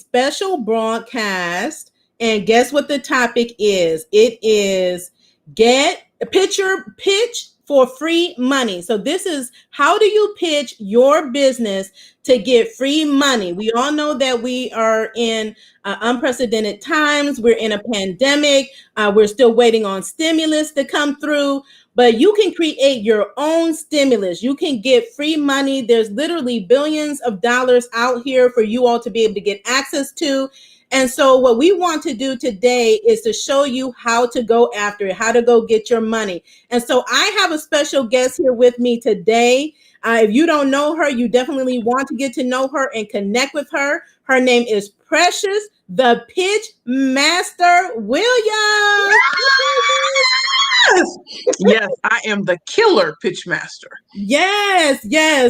special broadcast. And guess what the topic is? It is pitch for free money. So this is how do you pitch your business to get free money? We all know that we are in unprecedented times. We're in a pandemic. We're still waiting on stimulus to come through. But you can create your own stimulus. You can get free money. There's literally billions of dollars out here for you all to be able to get access to. And so what we want to do today is to show you how to go after it, how to go get your money. And so I have a special guest here with me today. If you don't know her, you definitely want to get to know her and connect with her. Her name is Precious, the Pitch Master Williams. Yes, I am the killer pitch master. Yes.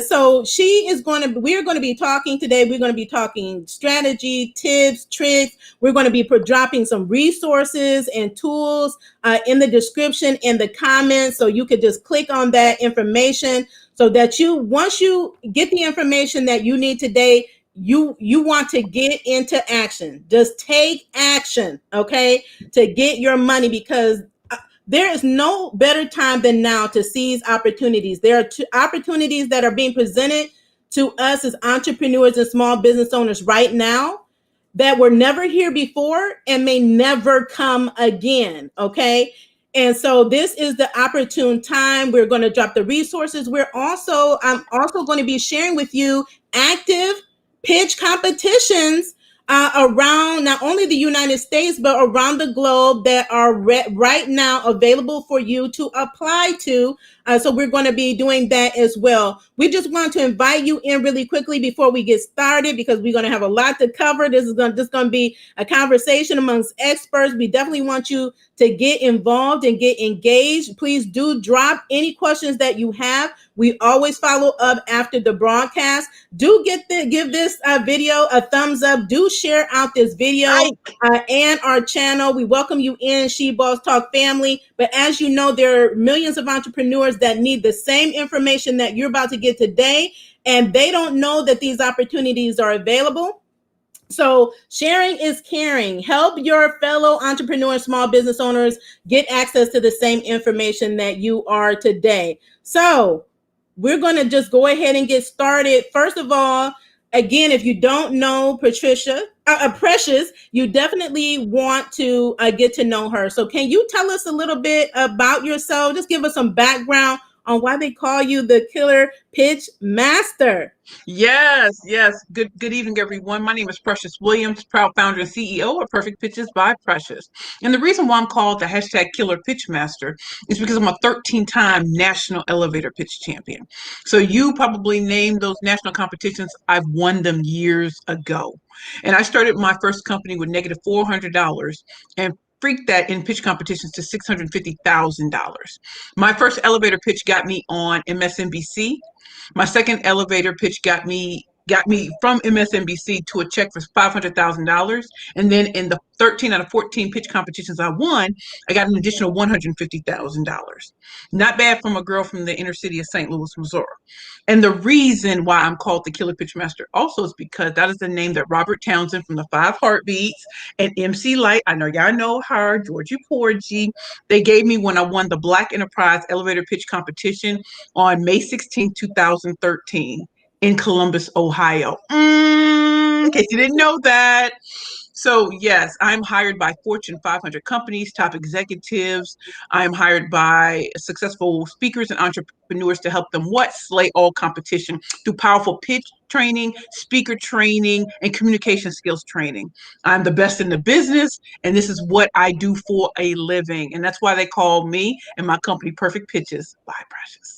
So we're going to be talking today. We're going to be talking strategy, tips, tricks. We're going to be dropping some resources and tools in the description, in the comments. So you could just click on that information so that once you get the information that you need today, you want to get into action. Just take action, okay, to get your money, because there is no better time than now to seize opportunities. There are opportunities that are being presented to us as entrepreneurs and small business owners right now that were never here before and may never come again, okay? And so this is the opportune time. We're going to drop the resources. I'm also going to be sharing with you active pitch competitions around not only the United States, but around the globe that are right now available for you to apply to. So we're going to be doing that as well. We just want to invite you in really quickly before we get started, because we're going to have a lot to cover. This is going to be a conversation amongst experts. We definitely want you to get involved and get engaged. Please do drop any questions that you have. We always follow up after the broadcast. Do give this video a thumbs up. Do share out this video and our channel. We welcome you in She Boss Talk family. But as you know, there are millions of entrepreneurs that need the same information that you're about to get today, and they don't know that these opportunities are available. So sharing is caring. Help your fellow entrepreneurs, small business owners get access to the same information that you are today. So we're going to just go ahead and get started. First of all, again, if you don't know Precious, you definitely want to get to know her. So can you tell us a little bit about yourself? Just give us some background on why they call you the Killer Pitch Master. Yes. Good evening, everyone. My name is Precious Williams, proud founder and CEO of Perfect Pitches by Precious. And the reason why I'm called the hashtag Killer Pitch Master is because I'm a 13-time national elevator pitch champion. So you probably named those national competitions. I've won them years ago. And I started my first company with negative $400 and freaked that in pitch competitions to $650,000. My first elevator pitch got me on MSNBC. My second elevator pitch got me from MSNBC to a check for $500,000. And then in the 13 out of 14 pitch competitions I won, I got an additional $150,000. Not bad from a girl from the inner city of St. Louis, Missouri. And the reason why I'm called the Killer Pitch Master also is because that is the name that Robert Townsend from the Five Heartbeats and MC Light, I know y'all know her, Georgie Porgy, they gave me when I won the Black Enterprise Elevator Pitch Competition on May 16, 2013 in Columbus, Ohio. In case you didn't know that. So yes, I'm hired by Fortune 500 companies, top executives. I'm hired by successful speakers and entrepreneurs to help them slay all competition through powerful pitch training, speaker training, and communication skills training. I'm the best in the business, and this is what I do for a living. And that's why they call me and my company Perfect Pitches by Precious.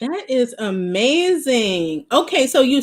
That is amazing. Okay, so you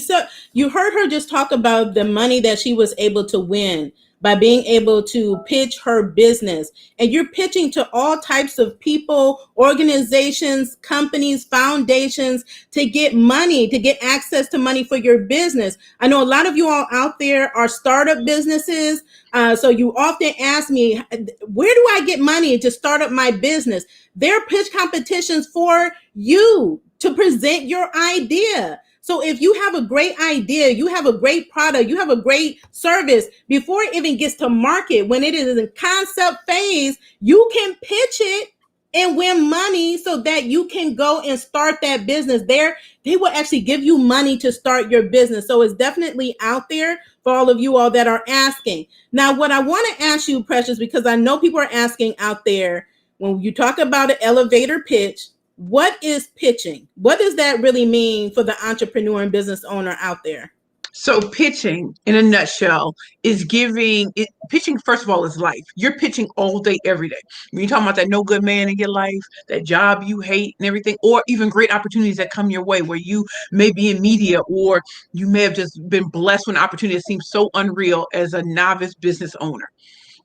heard her just talk about the money that she was able to win by being able to pitch her business. And you're pitching to all types of people, organizations, companies, foundations to get money, to get access to money for your business. I know a lot of you all out there are startup businesses. So you often ask me, where do I get money to start up my business? There are pitch competitions for you to present your idea. So if you have a great idea, you have a great product, you have a great service, before it even gets to market, when it is in concept phase, you can pitch it and win money so that you can go and start that business. There, they will actually give you money to start your business. So it's definitely out there for all of you all that are asking. Now, what I want to ask you, Precious, because I know people are asking out there, when you talk about an elevator pitch, what is pitching? What does that really mean for the entrepreneur and business owner out there? So pitching in a nutshell is giving it pitching first of all is life. You're pitching all day, every day. When you're talking about that no good man in your life, that job you hate and everything, or even great opportunities that come your way where you may be in media or you may have just been blessed with an opportunity that seems so unreal as a novice business owner.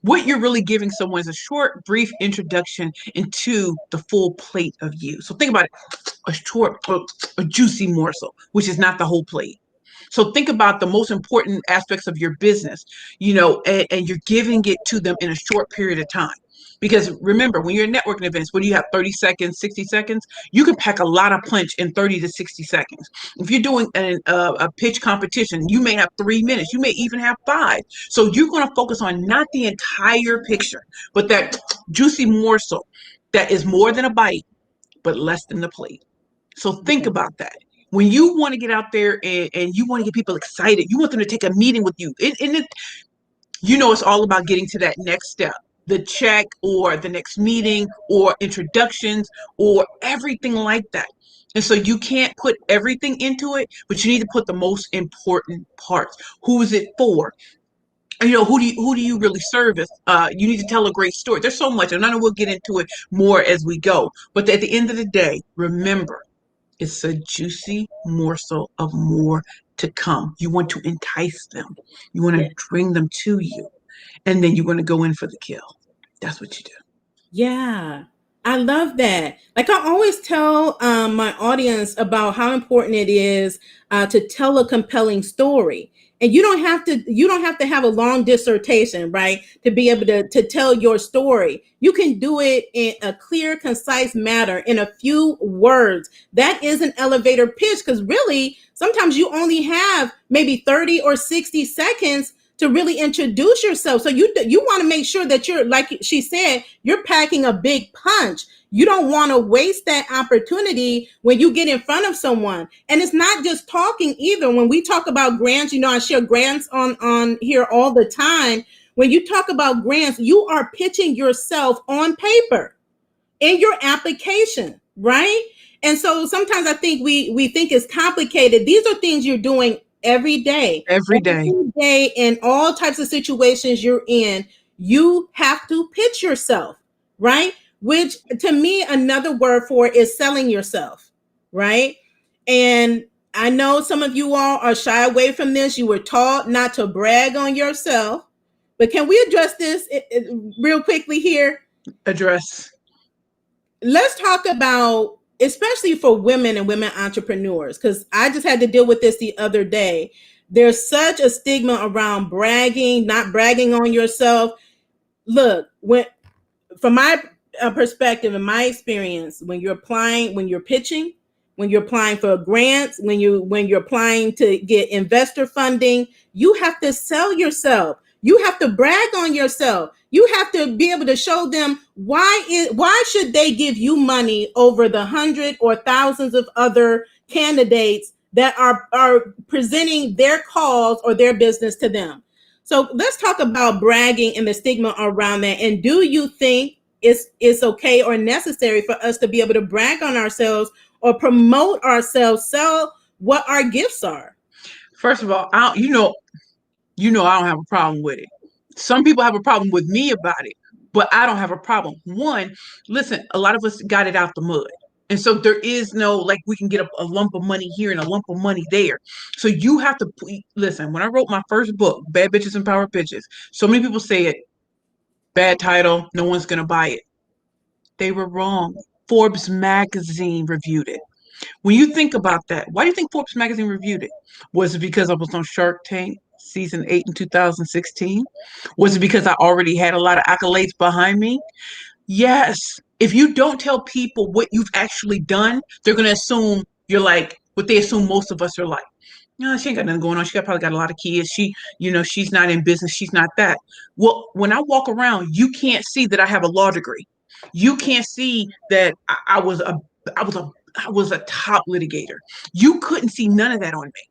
What you're really giving someone is a short, brief introduction into the full plate of you. So think about it, a short, a juicy morsel, which is not the whole plate. So think about the most important aspects of your business, and you're giving it to them in a short period of time. Because remember, when you're in networking events, what do you have, 30 seconds, 60 seconds? You can pack a lot of punch in 30 to 60 seconds. If you're doing a pitch competition, you may have 3 minutes. You may even have 5. So you're going to focus on not the entire picture, but that juicy morsel that is more than a bite, but less than the plate. So think Yeah. about that. When you want to get out there and you want to get people excited, you want them to take a meeting with you. It's all about getting to that next step, the check or the next meeting or introductions or everything like that. And so you can't put everything into it, but you need to put the most important parts. Who is it for? Who do you really service? You need to tell a great story. There's so much, and I know we'll get into it more as we go. But at the end of the day, remember, it's a juicy morsel of more to come. You want to entice them. You want to Yeah. bring them to you. And then you want to go in for the kill. That's what you do. Yeah, I love that. Like I always tell my audience about how important it is to tell a compelling story. And you don't have to have a long dissertation, right, to be able to tell your story. You can do it in a clear, concise manner in a few words. That is an elevator pitch, because really sometimes you only have maybe 30 or 60 seconds to really introduce yourself. So you want to make sure that you're, like she said, you're packing a big punch. You don't want to waste that opportunity when you get in front of someone. And it's not just talking either. When we talk about grants, I share grants on here all the time. When you talk about grants, you are pitching yourself on paper in your application, right? And so sometimes I think we think it's complicated. These are things you're doing Every day. every day in all types of situations you're in. You have to pitch yourself, right? Which to me, another word for it is selling yourself, right? And I know some of you all are shy away from this. You were taught not to brag on yourself, but can we address this real quickly here? Address. Let's talk about, especially for women and women entrepreneurs, because I just had to deal with this the other day. There's such a stigma around bragging, not bragging on yourself. Look, from my perspective and my experience, when you're applying, when you're pitching, when you're applying for grants, when you're applying to get investor funding, you have to sell yourself. You have to brag on yourself. You have to be able to show them why should they give you money over the hundred or thousands of other candidates that are presenting their cause or their business to them. So let's talk about bragging and the stigma around that. And do you think it's okay or necessary for us to be able to brag on ourselves or promote ourselves, sell what our gifts are? First of all, I don't have a problem with it. Some people have a problem with me about it, but I don't have a problem. One, listen, a lot of us got it out the mud. And so there is no, like, we can get a lump of money here and a lump of money there. So you have to listen. When I wrote my first book, Bad Bitches and Power Bitches, so many people say it, bad title, no one's going to buy it. They were wrong. Forbes magazine reviewed it. When you think about that, why do you think Forbes magazine reviewed it? Was it because I was on Shark Tank season 8 in 2016? Was it because I already had a lot of accolades behind me? Yes. If you don't tell people what you've actually done, they're going to assume you're like what they assume most of us are like. No, she ain't got nothing going on. Probably got a lot of kids. She's not in business. She's not that. Well, when I walk around, you can't see that I have a law degree. You can't see that I was a, I was a top litigator. You couldn't see none of that on me.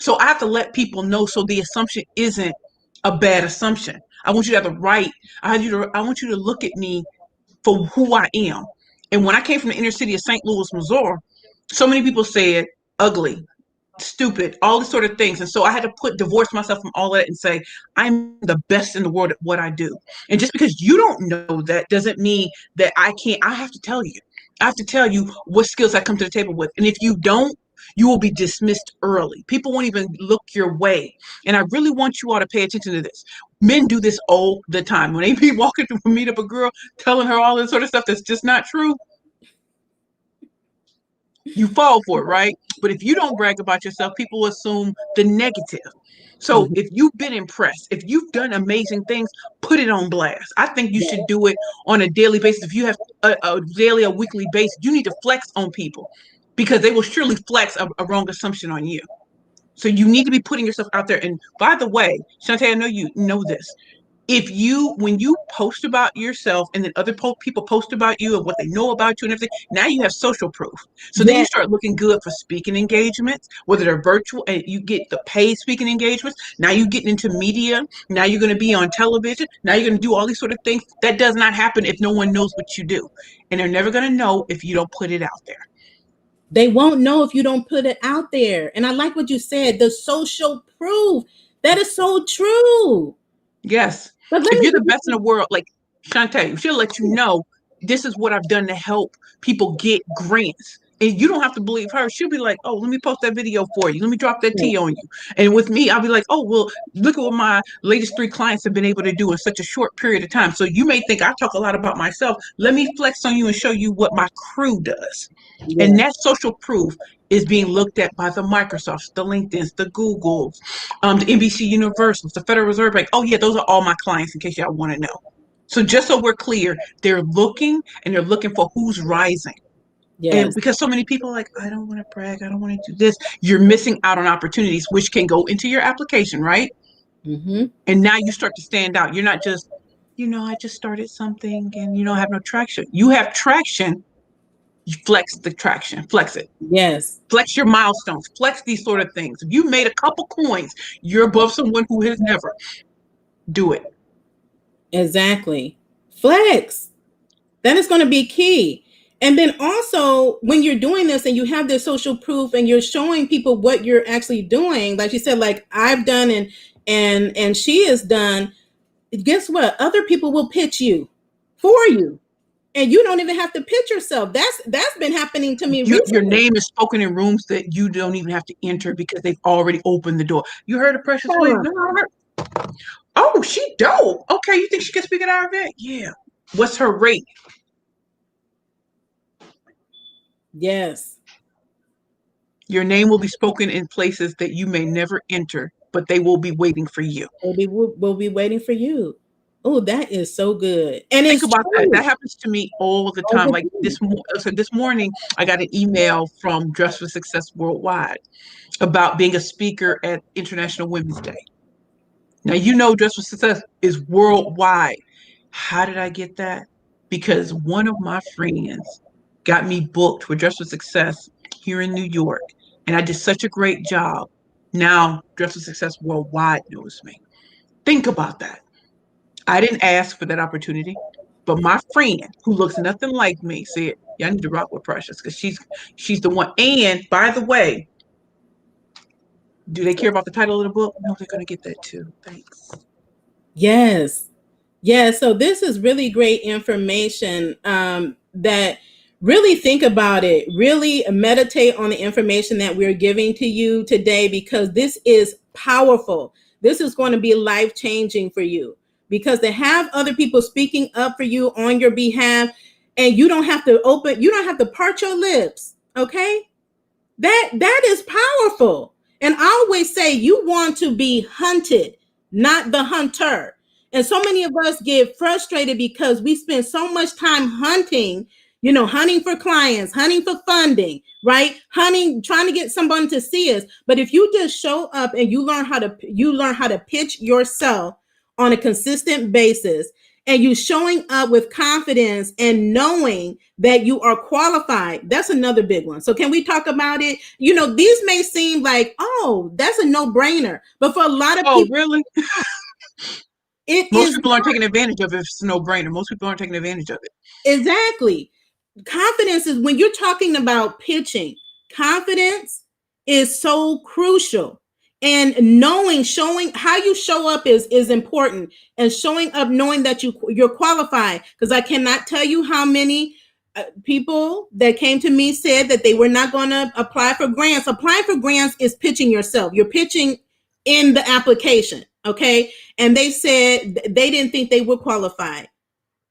So I have to let people know so the assumption isn't a bad assumption. I want you to have the right. I want you to look at me for who I am. And when I came from the inner city of St. Louis, Missouri, so many people said ugly, stupid, all these sort of things. And so I had to divorce myself from all that and say, I'm the best in the world at what I do. And just because you don't know that doesn't mean that I can't. I have to tell you. I have to tell you what skills I come to the table with. And if you don't, you will be dismissed early. People won't even look your way. And I really want you all to pay attention to this. Men do this all the time. When they be walking to meet up a girl, telling her all this sort of stuff that's just not true, you fall for it, right? But if you don't brag about yourself, people assume the negative. So Mhm. if you've been impressed, if you've done amazing things, put it on blast. I think you should do it on a daily basis. If you have a daily, a weekly basis, you need to flex on people because they will surely flex a wrong assumption on you. So you need to be putting yourself out there. And by the way, Shante, I know you know this. When you post about yourself and then other people post about you and what they know about you and everything, now you have social proof. So then you Yeah, start looking good for speaking engagements, whether they're virtual and you get the paid speaking engagements. Now you're getting into media. Now you're going to be on television. Now you're going to do all these sort of things. That does not happen if no one knows what you do. And they're never going to know if you don't put it out there. they won't know if you don't put it out there. And I like what you said, the social proof. That is so true. Yes. But let If me you're the give best in you the world, like Shante, she'll let you know this is what I've done to help people get grants. And you don't have to believe her. She'll be like, oh, let me post that video for you. Let me drop that tea on you. And with me, I'll be like, oh, well, look at what my latest 3 clients have been able to do in such a short period of time. So you may think I talk a lot about myself. Let me flex on you and show you what my crew does. And yeah, that social proof is being looked at by the Microsofts, the LinkedIns, the Googles, the NBC Universals, the Federal Reserve Bank. Oh, yeah, those are all my clients in case y'all want to know. So just so we're clear, they're looking and they're looking for who's rising. And yes. because so many people are like, I don't want to brag, I don't want to do this, you're missing out on opportunities which can go into your application, right? Mm-hmm. And now you start to stand out. You're not just, I just started something and have no traction. You have traction, you flex the traction, flex it. Yes, Flex your milestones, flex these sort of things. If you made a couple coins, you're above someone who has never. Do it. exactly. Flex. That is going to be key. And then also, when you're doing this and you have this social proof and you're showing people what you're actually doing, like you said, like I've done and she has done, guess what? Other people will pitch you for you. And you don't even have to pitch yourself. That's been happening to me Your recently. name is spoken in rooms that you don't even have to enter because they've already opened the door. You heard of Precious Tell Williams? her. No, I heard. Oh, she dope. Okay, you think she can speak at our event? Yeah. What's her rate? Yes. Your name will be spoken in places that you may never enter, but they will be waiting for you. We'll be waiting for you. Oh, that is so good. And Think it's about that. true. That happens to me all the All time. the Like time. this morning, I got an email from Dress for Success Worldwide about being a speaker at International Women's Day. Now, Dress for Success is worldwide. How did I get that? Because one of my friends got me booked with Dress for Success here in New York. And I did such a great job. Now, Dress for Success Worldwide knows me. Think about that. I didn't ask for that opportunity, but my friend who looks nothing like me said, "Yeah, I need to rock with Precious because she's the one." And by the way, do they care about the title of the book? No, they're gonna get that too. Thanks. Yes. Yeah, so this is really great information that really think about it, really meditate on the information that we're giving to you today because this is powerful. This is going to be life changing for you because to have other people speaking up for you on your behalf and you don't have to part your lips, okay? That is powerful. And I always say you want to be hunted, not the hunter. And so many of us get frustrated because we spend so much time hunting, hunting for clients, hunting for funding, right? Hunting, trying to get someone to see us. But if you just show up and you learn how to pitch yourself on a consistent basis, and you showing up with confidence and knowing that you are qualified, that's another big one. So can we talk about it? These may seem like, oh, that's a no-brainer, but for a lot of Oh, people, really? it Most is people aren't taking advantage of it. It's a no-brainer. Most people aren't taking advantage of it. exactly. Confidence is, when you're talking about pitching, confidence is so crucial. And showing how you show up is important, and showing up knowing that you're qualified. Because I cannot tell you how many people that came to me said that they were not going to apply for grants. Applying for grants is pitching yourself. You're pitching in the application, okay? And they said they didn't think they were qualified.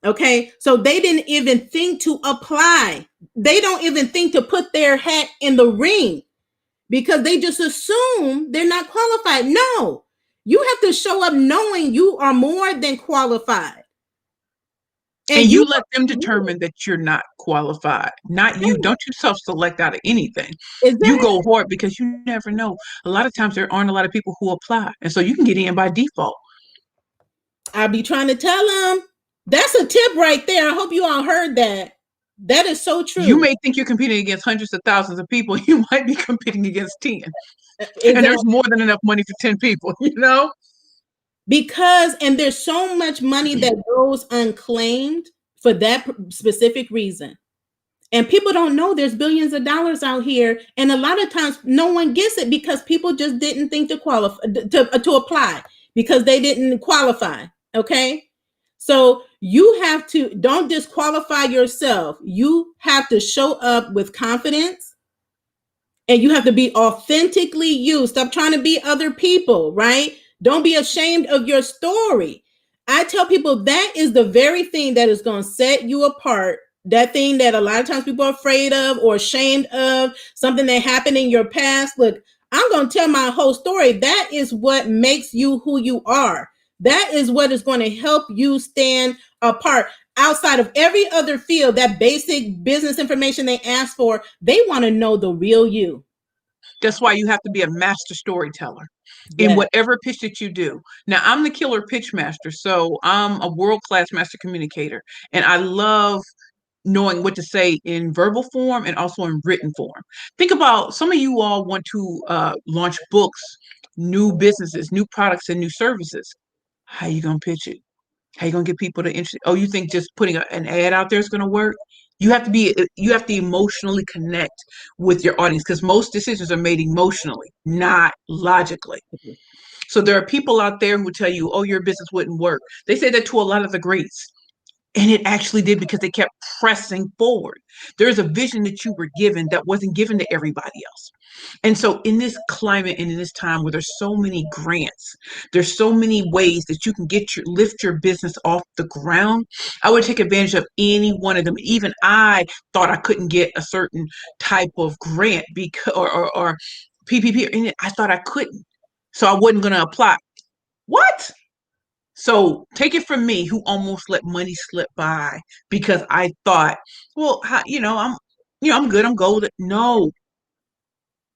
Okay, so they didn't even think to apply. They don't even think to put their hat in the ring, because they just assume they're not qualified. No, you have to show up knowing you are more than qualified. And you let them determine that you're not qualified, not you. Don't you self-select out of anything. You go hard, because you never know. A lot of times there aren't a lot of people who apply, and so you can get in by default. I'll be trying to tell them. That's a tip right there. I hope you all heard that. That is so true. You may think you're competing against hundreds of thousands of people. You might be competing against 10. Exactly. And there's more than enough money for 10 people, And there's so much money that goes unclaimed for that specific reason. And people don't know there's billions of dollars out here. And a lot of times no one gets it because people just didn't think to qualify, to apply, because they didn't qualify. Okay. So you have to, don't disqualify yourself. You have to show up with confidence, and you have to be authentically you. Stop trying to be other people, right? Don't be ashamed of your story. I tell people that is the very thing that is going to set you apart. That thing that a lot of times people are afraid of or ashamed of, something that happened in your past. Look, I'm going to tell my whole story. That is what makes you who you are. That is what is going to help you stand apart. Outside of every other field, that basic business information they ask for, they want to know the real you. That's why you have to be a master storyteller in whatever pitch that you do. Now, I'm the killer pitch master, so I'm a world-class master communicator, and I love knowing what to say in verbal form and also in written form. Think about, some of you all want to launch books, new businesses, new products, and new services. How are you going to pitch it? How are you going to get people to interest? Oh, you think just putting an ad out there is going to work? You have to emotionally connect with your audience, because most decisions are made emotionally, not logically. So there are people out there who tell you, oh, your business wouldn't work. They say that to a lot of the greats. And it actually did, because they kept pressing forward. There's a vision that you were given that wasn't given to everybody else. And so in this climate and in this time where there's so many grants, there's so many ways that you can lift your business off the ground, I would take advantage of any one of them. Even I thought I couldn't get a certain type of grant because or PPP. I thought I couldn't. So I wasn't going to apply. What? So take it from me, who almost let money slip by because I thought, well, I'm good. I'm golden. No.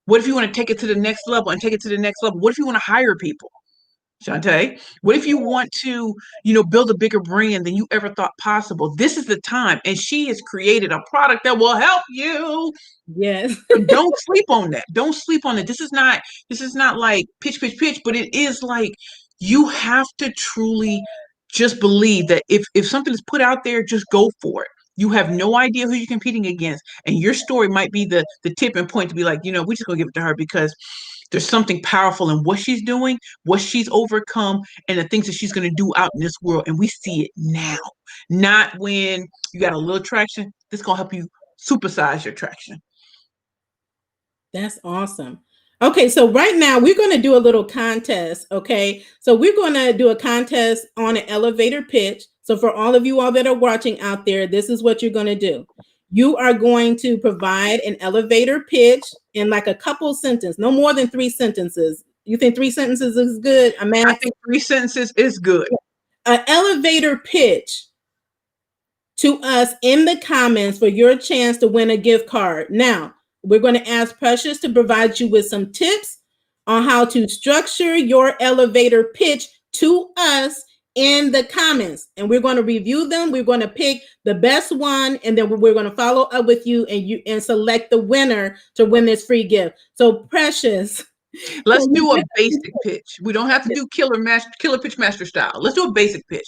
What if you want to take it to the next level and take it to the next level? What if you want to hire people, Shante? What if you want to, build a bigger brand than you ever thought possible? This is the time. And she has created a product that will help you. Yes. Don't sleep on that. Don't sleep on it. This is not like pitch, but it is like, you have to truly just believe that if something is put out there, just go for it. You have no idea who you're competing against, and your story might be the tipping point to be like, we're just gonna give it to her because there's something powerful in what she's doing, what she's overcome, and the things that she's gonna do out in this world. And we see it now, not when you got a little traction. This is gonna help you supersize your traction. That's awesome. Okay, so right now we're going to do a little contest. Okay, so we're going to do a contest on an elevator pitch. So for all of you all that are watching out there, this is what you're going to do. You are going to provide an elevator pitch in like a couple sentences, no more than 3 sentences. You think 3 sentences is good? I think 3 sentences is good. An elevator pitch to us in the comments for your chance to win a gift card. Now, we're going to ask Precious to provide you with some tips on how to structure your elevator pitch to us in the comments, and we're going to review them. We're going to pick the best one, and then we're going to follow up with you and select the winner to win this free gift. So, Precious, Let's do a basic pitch. We don't have to do killer pitch master style. Let's do a basic pitch.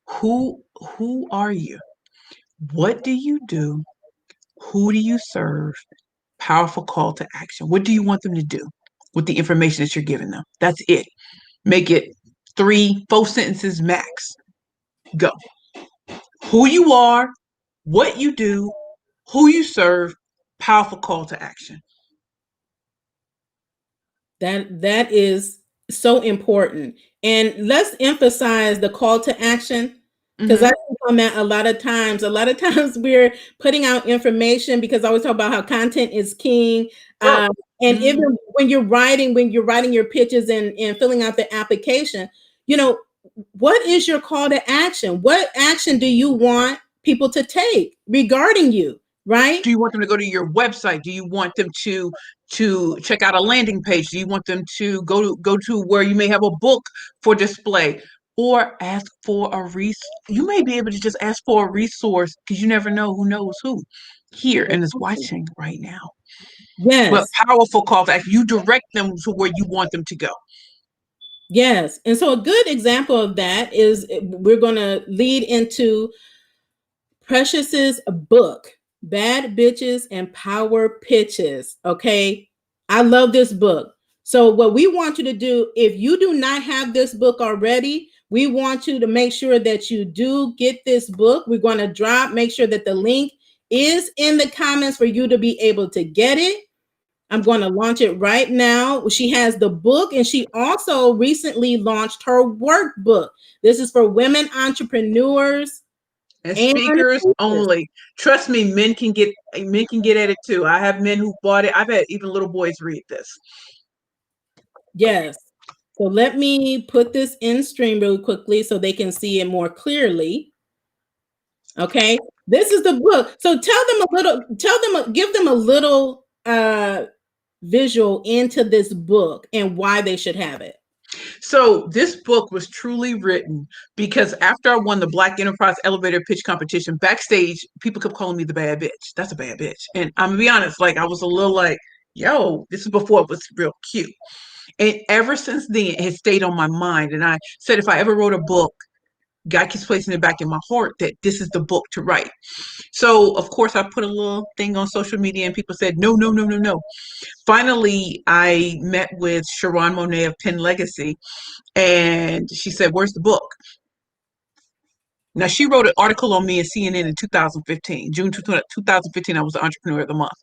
Who are you? What do you do? Who do you serve? Powerful call to action. What do you want them to do with the information that you're giving them? That's it. Make it 3, 4 sentences max. Go. Who you are, what you do, who you serve, powerful call to action. that is so important. And let's emphasize the call to action, because I think on that a lot of times we're putting out information, because I always talk about how content is king. And even when you're writing your pitches and filling out the application, what is your call to action? What action do you want people to take regarding you? Right? Do you want them to go to your website? Do you want them to check out a landing page? Do you want them to go to where you may have a book for display, or ask for a resource? You may be able to just ask for a resource, because you never know who knows who here and is watching right now. Yes. But powerful call to action. You direct them to where you want them to go. Yes. And so a good example of that is, we're going to lead into Precious's book, Bad Bitches and Power Pitches. Okay. I love this book. So what we want you to do, if you do not have this book already, we want you to make sure that you do get this book. We're going to make sure that the link is in the comments for you to be able to get it. I'm going to launch it right now. She has the book, and she also recently launched her workbook. This is for women entrepreneurs and speakers only. Trust me, men can get at it too. I have men who bought it. I've had even little boys read this. Yes. So let me put this in stream really quickly so they can see it more clearly. Okay. This is the book. So give them a little visual into this book and why they should have it. So this book was truly written because after I won the Black Enterprise Elevator Pitch Competition, backstage, people kept calling me the bad bitch. That's a bad bitch. And I'm gonna be honest, like I was a little like, yo, this is before it was real cute. And ever since then, it has stayed on my mind. And I said, if I ever wrote a book, God keeps placing it back in my heart that this is the book to write. So, of course, I put a little thing on social media and people said, no, no, no, no, no. Finally, I met with Sharon Monet of Penn Legacy, and she said, where's the book? Now, she wrote an article on me in CNN in 2015. June 2015, I was the Entrepreneur of the Month.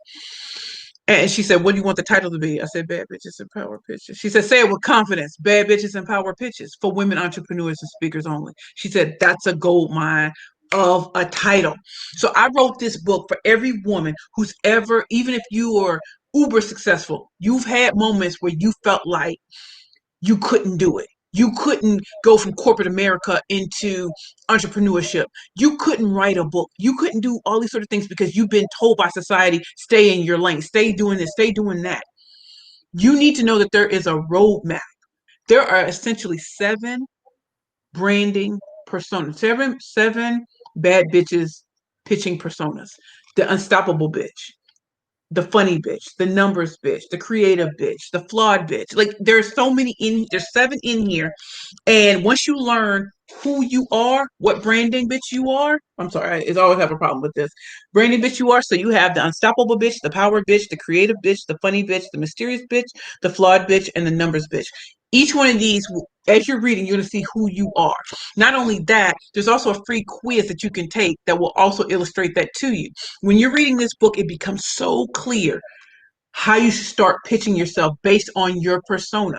And she said, what do you want the title to be? I said, Bad Bitches and Power Pitches. She said, say it with confidence. Bad Bitches and Power Pitches for women entrepreneurs and speakers only. She said, that's a gold mine of a title. So I wrote this book for every woman who's ever, even if you are uber successful, you've had moments where you felt like you couldn't do it. You couldn't go from corporate America into entrepreneurship. You couldn't write a book. You couldn't do all these sort of things because you've been told by society, stay in your lane, stay doing this, stay doing that. You need to know that there is a roadmap. There are essentially 7 branding personas, seven bad bitches pitching personas. The unstoppable bitch, the funny bitch, the numbers bitch, the creative bitch, the flawed bitch. Like there's 7 in here. And once you learn who you are, what branding bitch you are, I'm sorry, I always have a problem with this. Branding bitch you are. So you have the unstoppable bitch, the power bitch, the creative bitch, the funny bitch, the mysterious bitch, the flawed bitch, and the numbers bitch. Each one of these, as you're reading, you're going to see who you are. Not only that, there's also a free quiz that you can take that will also illustrate that to you. When you're reading this book, it becomes so clear how you should start pitching yourself based on your persona.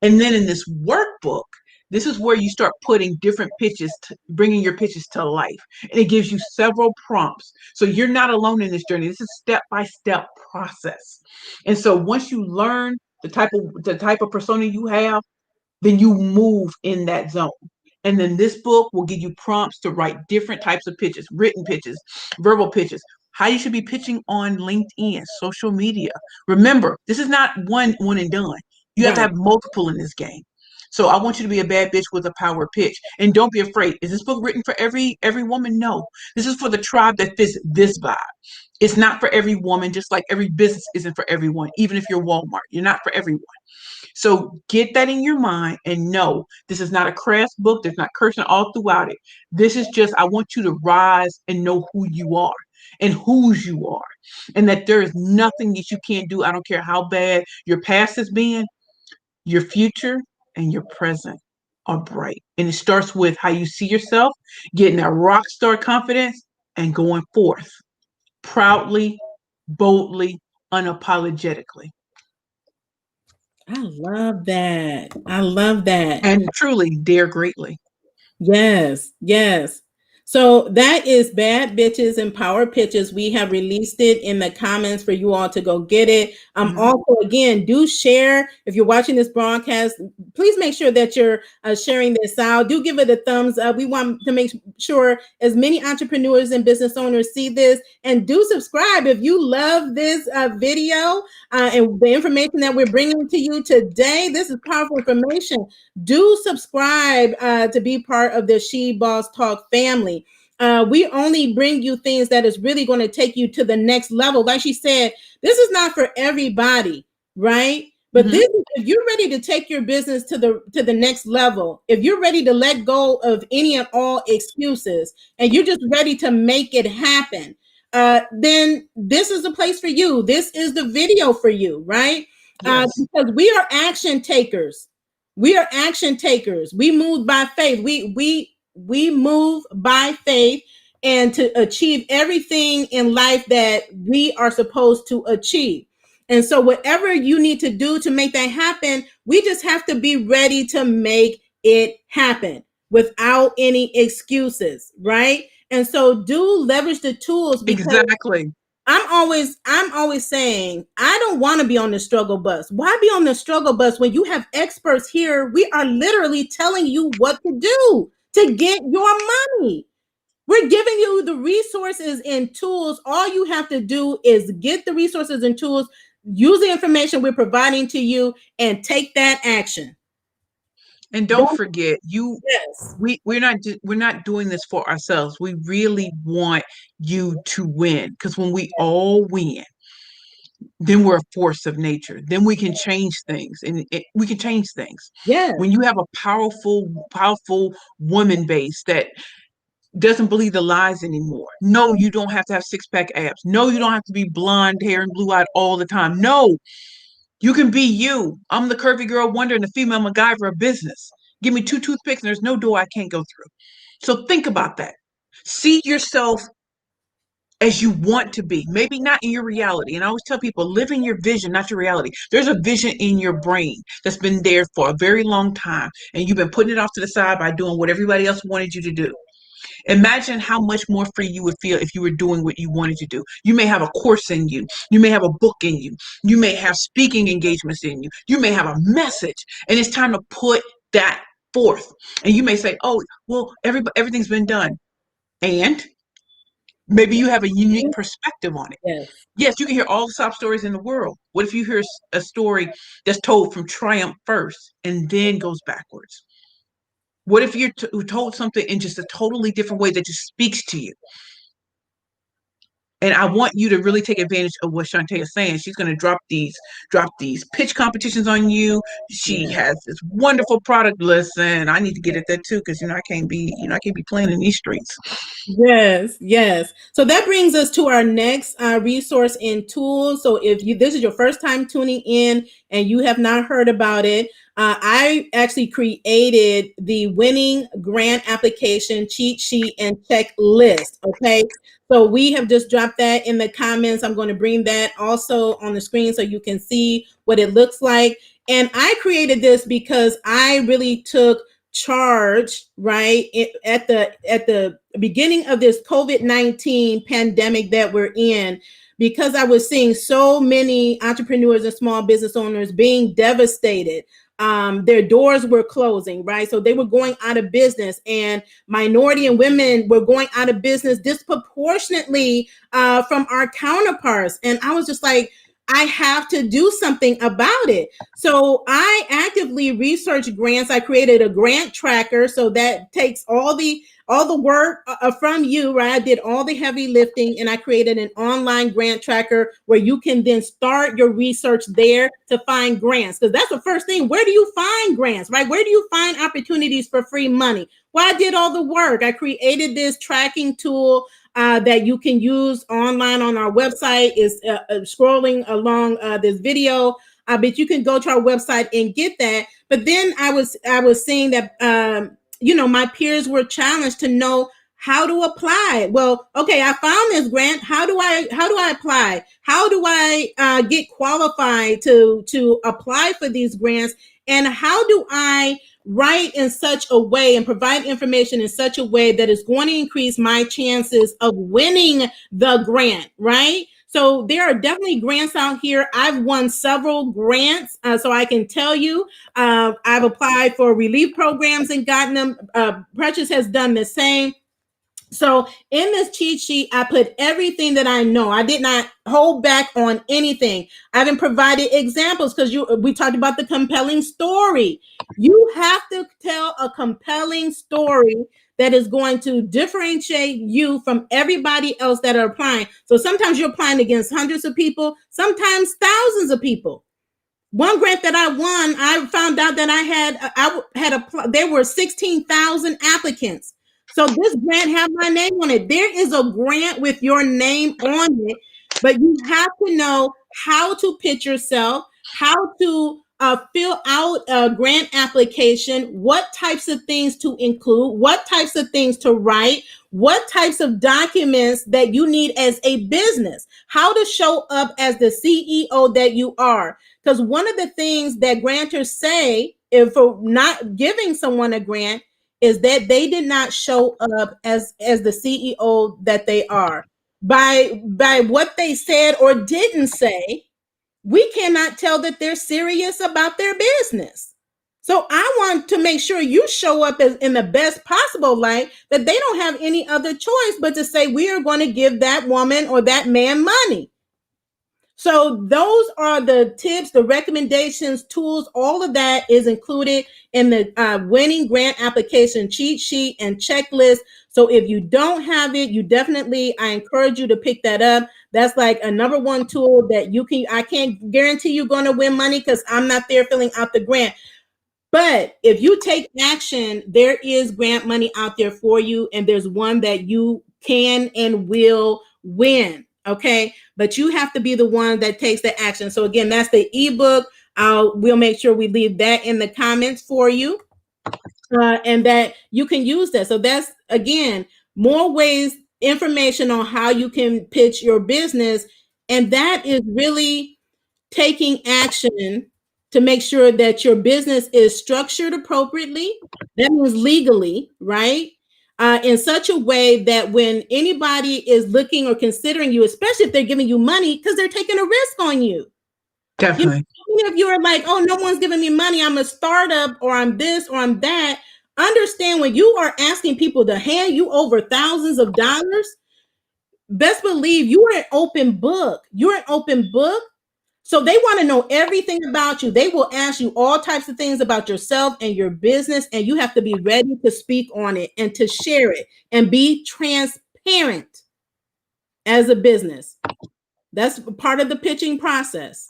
And then in this workbook, this is where you start putting different pitches, bringing your pitches to life. And it gives you several prompts. So you're not alone in this journey. This is a step-by-step process. And so once you learn the type of persona you have, then you move in that zone. And then this book will give you prompts to write different types of pitches, written pitches, verbal pitches, how you should be pitching on LinkedIn, social media. Remember, this is not one and done. You have to Right. have multiple in this game. So I want you to be a bad bitch with a power pitch. And don't be afraid. Is this book written for every woman? No. This is for the tribe that fits this vibe. It's not for every woman, just like every business isn't for everyone. Even if you're Walmart, you're not for everyone. So get that in your mind and know this is not a crass book. There's not cursing all throughout it. This is just, I want you to rise and know who you are and whose you are. And that there is nothing that you can't do. I don't care how bad your past has been, your future and your present are bright. And it starts with how you see yourself, getting that rock star confidence and going forth proudly, boldly, unapologetically. I love that. I love that. And truly dare greatly. Yes, yes. So that is Bad Bitches and Power Pitches. We have released it in the comments for you all to go get it. Mhm. Also, again, do share. If you're watching this broadcast, please make sure that you're sharing this out. Do give it a thumbs up. We want to make sure as many entrepreneurs and business owners see this, and do subscribe if you love this video and the information that we're bringing to you today. This is powerful information. Do subscribe to be part of the She Boss Talk family. We only bring you things that is really going to take you to the next level. Like she said, this is not for everybody, right? But this, if you're ready to take your business to the next level, if you're ready to let go of any and all excuses, and you're just ready to make it happen, then this is the place for you. This is the video for you, right? Yes. Because we are action takers. We are action takers. We move by faith. We move by faith and to achieve everything in life that we are supposed to achieve. And so whatever you need to do to make that happen, we just have to be ready to make it happen without any excuses, right? And so do leverage the tools, because Exactly. I'm always saying, I don't want to be on the struggle bus. Why be on the struggle bus when you have experts here? We are literally telling you what to do to get your money. We're giving you the resources and tools. All you have to do is get the resources and tools, use the information we're providing to you, and take that action. And don't forget, you Yes. we're not doing this for ourselves. We really want you to win, because when we all win, then we're a force of nature. Then we can change things, and we can change things. Yes. When you have a powerful woman base that doesn't believe the lies anymore. No, you don't have to have six-pack abs. No, you don't have to be blonde hair and blue-eyed all the time. No, you can be you. I'm the curvy girl wonder and the female MacGyver of business. Give me two toothpicks and there's no door I can't go through. So think about that. See yourself as you want to be, maybe not in your reality. And I always tell people, live in your vision, not your reality. There's a vision in your brain that's been there for a very long time, and you've been putting it off to the side by doing what everybody else wanted you to do. Imagine how much more free you would feel if you were doing what you wanted to do. You may have a course in you. You may have a book in you. You may have speaking engagements in you. You may have a message, and it's time to put that forth. And you may say, oh, well, everything's been done. And maybe you have a unique perspective on it. Yes. Yes, you can hear all the sob stories in the world. What if you hear a story that's told from triumph first and then goes backwards? What if you're told something in just a totally different way that just speaks to you? And I want you to really take advantage of what Shante is saying. She's going to drop these pitch competitions on you. She Yes. has this wonderful product. Listen, I need to get at that too, because I can't be playing in these streets. Yes, yes. So that brings us to our next resource and tool. So if this is your first time tuning in and you have not heard about it, I actually created the winning grant application cheat sheet and checklist. Okay. So we have just dropped that in the comments. I'm going to bring that also on the screen so you can see what it looks like. And I created this because I really took charge, right, at the beginning of this COVID-19 pandemic that we're in, because I was seeing so many entrepreneurs and small business owners being devastated. their doors were closing, right? So they were going out of business, and minority and women were going out of business disproportionately from our counterparts. And I was just like, I have to do something about it. So I actively researched grants. I created a grant tracker, so that takes all the work from you, right? I did all the heavy lifting, and I created an online grant tracker where you can then start your research there to find grants. Because that's the first thing. Where do you find grants, right? Where do you find opportunities for free money? Well, I did all the work. I created this tracking tool that you can use online on our website. Is scrolling along this video, but you can go to our website and get that. But then I was seeing that my peers were challenged to know how to apply. Well, okay, I found this grant. How do I apply? How do I get qualified to apply for these grants? And how do I write in such a way and provide information in such a way that is going to increase my chances of winning the grant, right? So there are definitely grants out here. I've won several grants, so I can tell you I've applied for relief programs and gotten them. Precious has done the same. So in this cheat sheet, I put everything that I know. I did not hold back on anything. I even provided examples because we talked about the compelling story. You have to tell a compelling story that is going to differentiate you from everybody else that are applying. So sometimes you're applying against hundreds of people, sometimes thousands of people. One grant that I won, I found out that there were 16,000 applicants. So this grant had my name on it. There is a grant with your name on it, but you have to know how to pitch yourself, how to fill out a grant application, what types of things to include, what types of things to write, what types of documents that you need as a business, how to show up as the CEO that you are. Because one of the things that grantors say, if for not giving someone a grant, is that they did not show up as the CEO that they are. By what they said or didn't say, we cannot tell that they're serious about their business. So I want to make sure you show up as in the best possible light, that they don't have any other choice but to say, we are going to give that woman or that man money. So those are the tips, the recommendations, tools, all of that is included in the winning grant application cheat sheet and checklist. So if you don't have it, I encourage you to pick that up. That's like a number one tool that I can't guarantee you're going to win money because I'm not there filling out the grant. But if you take action, there is grant money out there for you, and there's one that you can and will win. Okay, but you have to be the one that takes the action. So again, that's the ebook. We'll make sure we leave that in the comments for you, and that you can use that. So that's, again, more ways, information on how you can pitch your business, and that is really taking action to make sure that your business is structured appropriately. That means legally, right? In such a way that when anybody is looking or considering you, especially if they're giving you money, because they're taking a risk on you. Definitely. If you're like, oh, no one's giving me money, I'm a startup, or I'm this, or I'm that. Understand, when you are asking people to hand you over thousands of dollars, best believe you're an open book. You're an open book. So they want to know everything about you. They will ask you all types of things about yourself and your business, and you have to be ready to speak on it and to share it and be transparent as a business. That's part of the pitching process.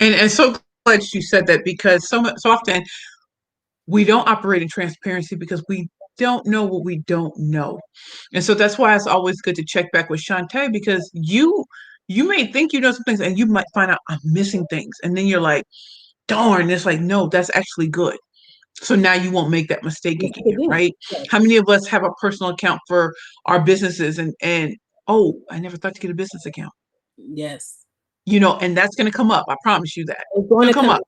And so glad you said that, because so often we don't operate in transparency because we don't know what we don't know. And so that's why it's always good to check back with Shante, because you may think you know some things and you might find out I'm missing things. And then you're like, darn, it's like, no, that's actually good. So now you won't make that mistake again, right? Yes. How many of us have a personal account for our businesses and oh, I never thought to get a business account. Yes. And that's going to come up. I promise you that. It's going It's to going to come come. up.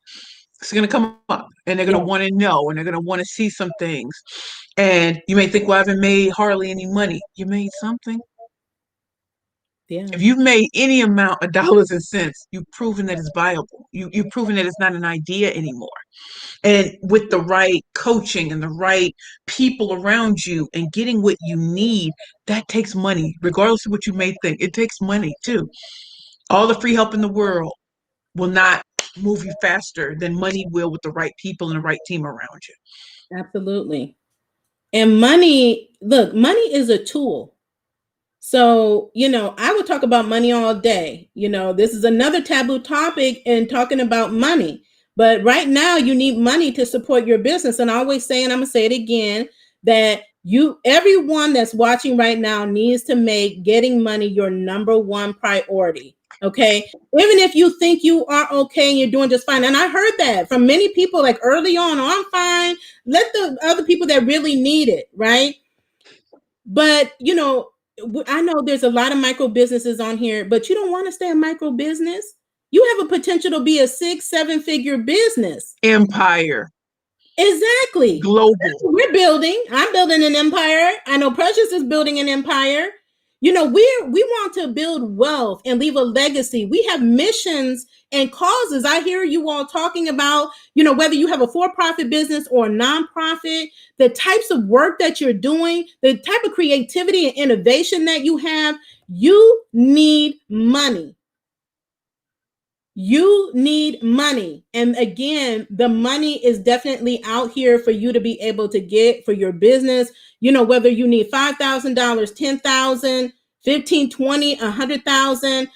It's going to come up, and they're going to Yes. want to know, and they're going to want to see some things. And you may think, well, I haven't made hardly any money. You made something. Yeah. If you've made any amount of dollars and cents, you've proven that it's viable. You've proven that it's not an idea anymore. And with the right coaching and the right people around you and getting what you need, that takes money, regardless of what you may think. It takes money too. All the free help in the world will not move you faster than money will with the right people and the right team around you. Absolutely. And money, look, money is a tool. So, I would talk about money all day. This is another taboo topic in talking about money. But right now, you need money to support your business. And I always say, and I'm going to say it again, that everyone that's watching right now needs to make getting money your number one priority. Okay. Even if you think you are okay and you're doing just fine. And I heard that from many people like early on, oh, I'm fine. Let the other people that really need it, right? But, I know there's a lot of micro businesses on here, but you don't want to stay a micro business. You have a potential to be a 6-7 figure business. Empire. Exactly. Global. We're building. I'm building an empire. I know Precious is building an empire. We want to build wealth and leave a legacy. We have missions and causes. I hear you all talking about, whether you have a for-profit business or a nonprofit, the types of work that you're doing, the type of creativity and innovation that you have, you need money. You need money. And again, the money is definitely out here for you to be able to get for your business. Whether you need $5,000, $10,000, 15, 20, 100,000,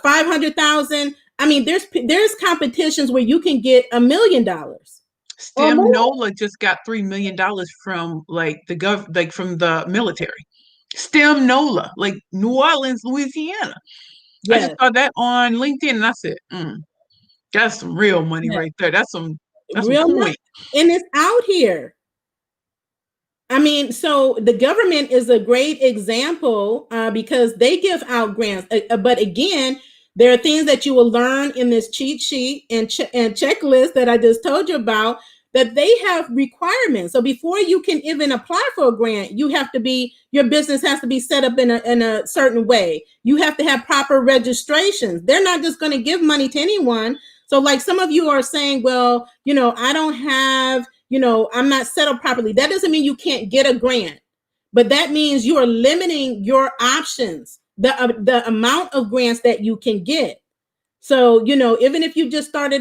500,000. I mean, there's competitions where you can get $1 million. Stem Nola just got $3 million from from the military. Stem Nola, like New Orleans, Louisiana. Yes. I just saw that on LinkedIn and I said, that's some real money right there. That's some real money. And it's out here. I mean, so the government is a great example because they give out grants. But again, there are things that you will learn in this cheat sheet and checklist that I just told you about, that they have requirements. So before you can even apply for a grant, your business has to be set up in a certain way. You have to have proper registrations. They're not just going to give money to anyone. So like some of you are saying, well, I don't have, I'm not set up properly. That doesn't mean you can't get a grant, but that means you are limiting your options, the amount of grants that you can get. So, even if you just start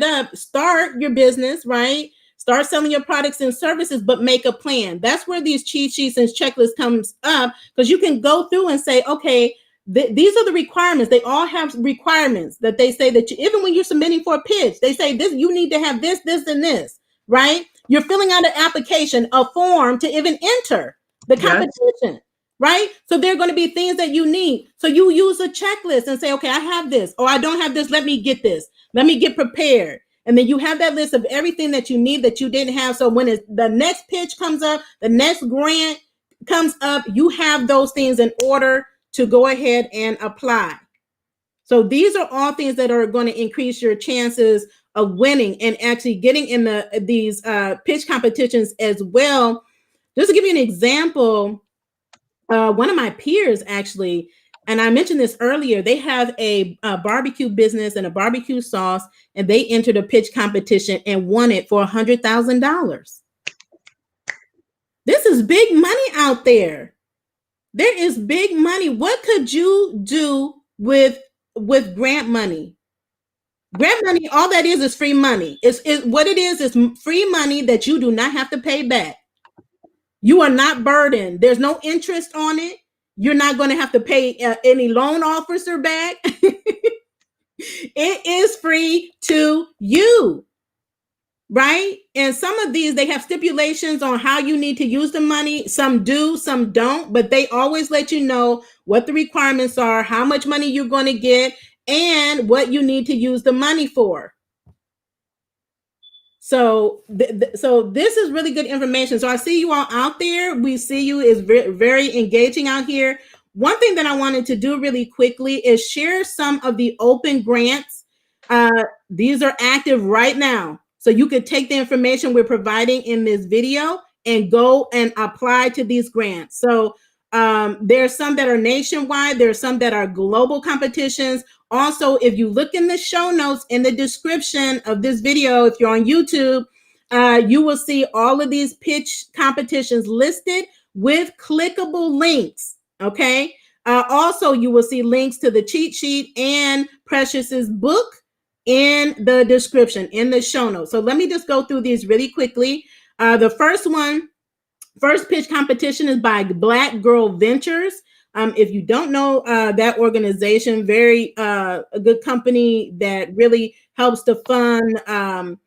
your business, right? Start selling your products and services, but make a plan. That's where these cheat sheets and checklists comes up, because you can go through and say, okay, these are the requirements. They all have requirements that they say that even when you're submitting for a pitch, they say this, you need to have this, this, and this, right? You're filling out an application, a form to even enter the competition. Yes. Right? So there are going to be things that you need. So you use a checklist and say, okay, I have this, or I don't have this. Let me get this. Let me get prepared. And then you have that list of everything that you need that you didn't have. So when the next pitch comes up, the next grant comes up, you have those things in order to go ahead and apply. So these are all things that are going to increase your chances of winning and actually getting in these pitch competitions as well. Just to give you an example, one of my peers actually, and I mentioned this earlier, they have a barbecue business and a barbecue sauce, and they entered a pitch competition and won it for $100,000. This is big money out there. There is big money. What could you do with grant money? Grant money, all that is free money. It's what it is free money that you do not have to pay back. You are not burdened. There's no interest on it. You're not going to have to pay any loan officer back. It is free to you, right? And some of these, they have stipulations on how you need to use the money. Some do, some don't, but they always let you know what the requirements are, how much money you're going to get, and what you need to use the money for. So this is really good information. So I see you all out there. We see you is very, very engaging out here. One thing that I wanted to do really quickly is share some of the open grants. These are active right now. So you could take the information we're providing in this video and go and apply to these grants. So There's some that are nationwide. There are some that are global competitions. Also, if you look in the show notes in the description of this video, if you're on YouTube, you will see all of these pitch competitions listed with clickable links. Okay. Also, you will see links to the cheat sheet and Precious's book in the description, in the show notes. So let me just go through these really quickly. The first pitch competition is by Black Girl Ventures. If you don't know that organization, very a good company that really helps to fund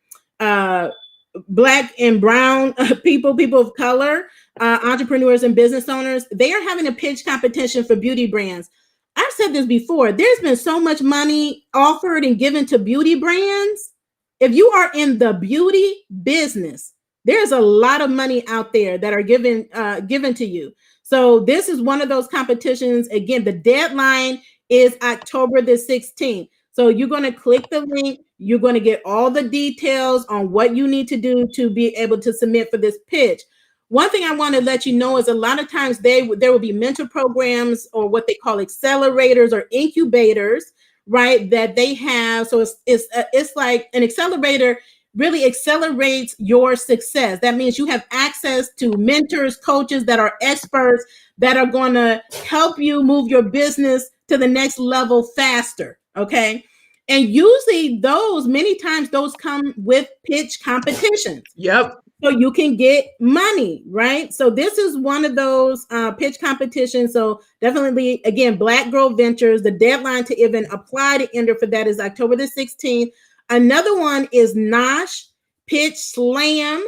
Black and brown people of color, entrepreneurs and business owners. They are having a pitch competition for beauty brands. I've said this before. There's been so much money offered and given to beauty brands. If you are in the beauty business, there's a lot of money out there that are given to you. So this is one of those competitions. Again, the deadline is October the 16th. So you're going to click the link. You're going to get all the details on what you need to do to be able to submit for this pitch. One thing I want to let you know is a lot of times there will be mentor programs or what they call accelerators or incubators, right? That they have. So it's like an accelerator really accelerates your success. That means you have access to mentors, coaches that are experts that are going to help you move your business to the next level faster. Okay. And usually many times those come with pitch competitions. Yep. So you can get money, right? So this is one of those pitch competitions. So definitely, again, Black Girl Ventures, the deadline to even apply to enter for that is October the 16th. Another one is Nosh Pitch Slam